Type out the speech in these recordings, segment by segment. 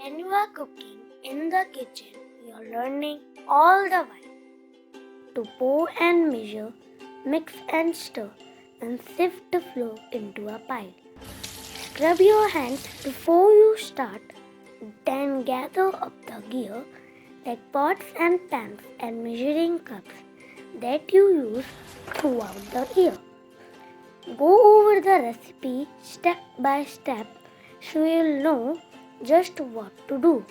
When you are cooking in the kitchen, you are learning all the while to pour and measure, mix and stir, and sift the flour into a pile. Scrub your hands before you start, then gather up the gear like pots and pans and measuring cups that you use throughout the year. Go over the recipe step by step so you'll know just what to do.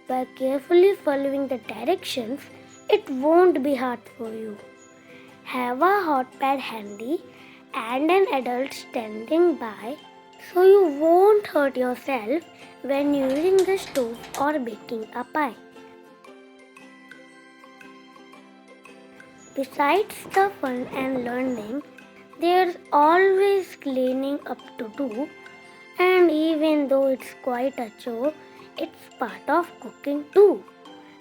By carefully following the directions, it won't be hard for you. Have a hot pad handy and an adult standing by so you won't hurt yourself when using the stove or baking a pie. Besides the fun and learning, there's always cleaning up to do, and even though it's quite a chore, it's part of cooking too.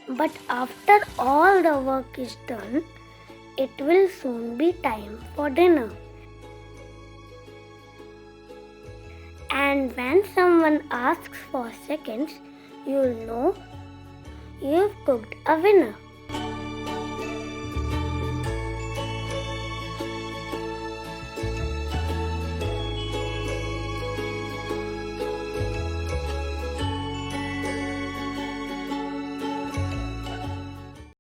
But after all the work is done, it will soon be time for dinner. And when someone asks for seconds, you'll know you've cooked a winner.